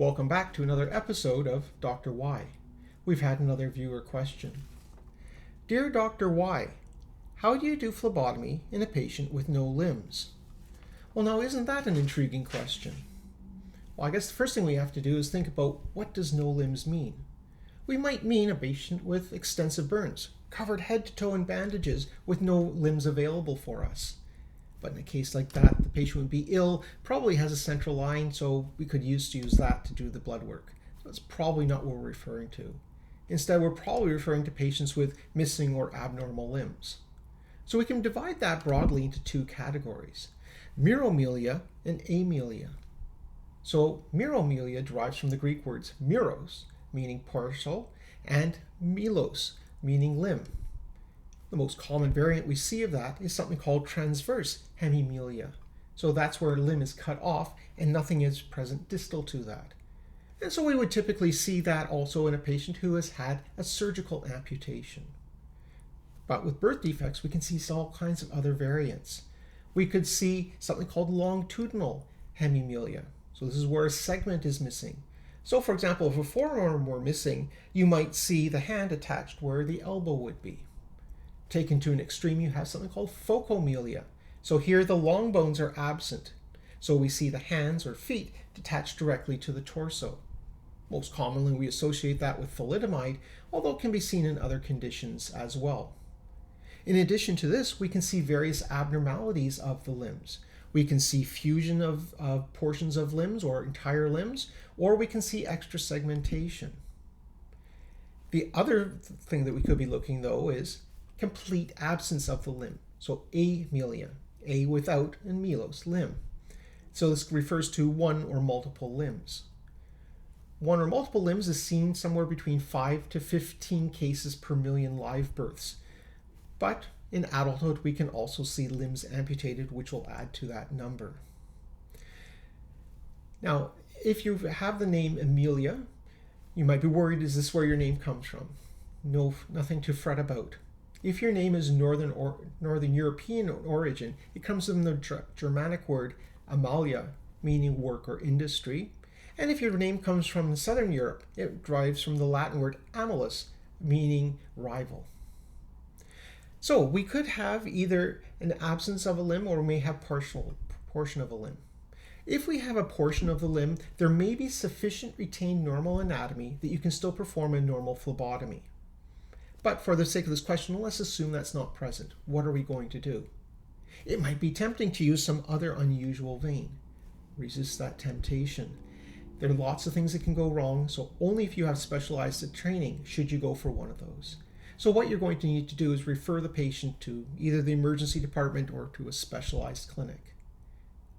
Welcome back to another episode of Dr. Y. We've had another viewer question. Dear Dr. Y, how do you do phlebotomy in a patient with no limbs? Well, now isn't that an intriguing question? Well, I guess the first thing we have to do is think about what does no limbs mean? We might mean a patient with extensive burns, covered head to toe in bandages with no limbs available for us. But in a case like that, the patient would be ill, probably has a central line, so we could use that to do the blood work. So that's probably not what we're referring to. Instead, we're probably referring to patients with missing or abnormal limbs. So we can divide that broadly into two categories, meromelia and amelia. So meromelia derives from the Greek words meros, meaning partial, and melos, meaning limb. The most common variant we see of that is something called transverse hemimelia. So that's where a limb is cut off and nothing is present distal to that. And so we would typically see that also in a patient who has had a surgical amputation. But with birth defects, we can see all kinds of other variants. We could see something called longitudinal hemimelia. So this is where a segment is missing. So for example, if a forearm were missing, you might see the hand attached where the elbow would be. Taken to an extreme, you have something called phocomelia. So here the long bones are absent. So we see the hands or feet detached directly to the torso. Most commonly we associate that with thalidomide, although it can be seen in other conditions as well. In addition to this, we can see various abnormalities of the limbs. We can see fusion of portions of limbs or entire limbs, or we can see extra segmentation. The other thing that we could be looking though is complete absence of the limb. So amelia, a without, and melos, limb. So this refers to one or multiple limbs. One or multiple limbs is seen somewhere between 5 to 15 cases per million live births. But in adulthood, we can also see limbs amputated, which will add to that number. Now, if you have the name Amelia, you might be worried, is this where your name comes from? No, nothing to fret about. If your name is Northern European origin, it comes from the Germanic word Amalia, meaning work or industry. And if your name comes from Southern Europe, it derives from the Latin word amilus, meaning rival. So we could have either an absence of a limb or we may have portion of a limb. If we have a portion of the limb, there may be sufficient retained normal anatomy that you can still perform a normal phlebotomy. But for the sake of this question, let's assume that's not present. What are we going to do? It might be tempting to use some other unusual vein. Resist that temptation. There are lots of things that can go wrong, so only if you have specialized training should you go for one of those. So what you're going to need to do is refer the patient to either the emergency department or to a specialized clinic.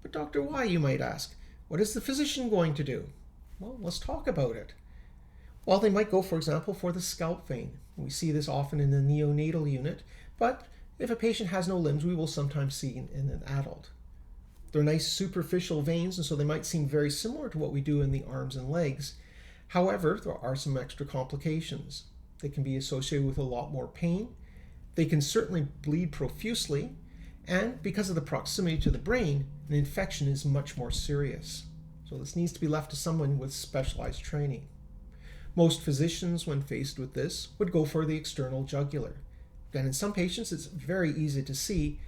But Dr. Y, you might ask, what is the physician going to do? Well, let's talk about it. Well, they might go, for example, for the scalp vein. We see this often in the neonatal unit, but if a patient has no limbs, we will sometimes see in an adult. They're nice superficial veins, and so they might seem very similar to what we do in the arms and legs. However, there are some extra complications. They can be associated with a lot more pain. They can certainly bleed profusely, and because of the proximity to the brain, an infection is much more serious. So this needs to be left to someone with specialized training. Most physicians, when faced with this, would go for the external jugular. And in some patients, it's very easy to see,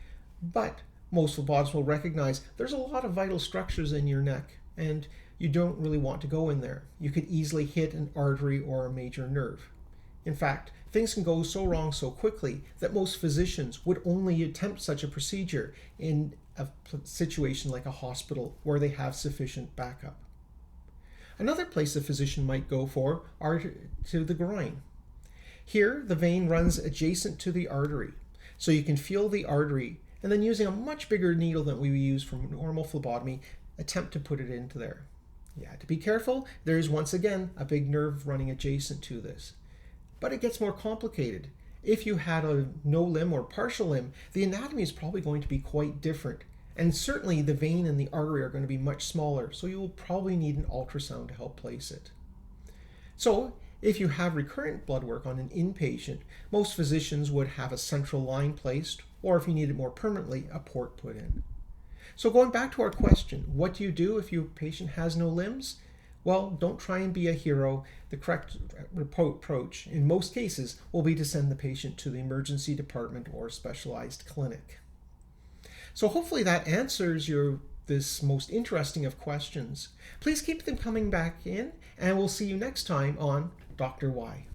but most phlebotomists will recognize there's a lot of vital structures in your neck, and you don't really want to go in there. You could easily hit an artery or a major nerve. In fact, things can go so wrong so quickly that most physicians would only attempt such a procedure in a situation like a hospital where they have sufficient backup. Another place a physician might go for are to the groin. Here, the vein runs adjacent to the artery, so you can feel the artery, and then using a much bigger needle than we use for normal phlebotomy, attempt to put it into there. You have to be careful. There is once again a big nerve running adjacent to this. But it gets more complicated. If you had a no limb or partial limb, the anatomy is probably going to be quite different. And certainly the vein and the artery are going to be much smaller, so you will probably need an ultrasound to help place it. So if you have recurrent blood work on an inpatient, most physicians would have a central line placed, or if you need it more permanently, a port put in. So going back to our question, what do you do if your patient has no limbs? Well, don't try and be a hero. The correct approach in most cases will be to send the patient to the emergency department or specialized clinic. So hopefully that answers this most interesting of questions. Please keep them coming back in, and we'll see you next time on Dr. Y.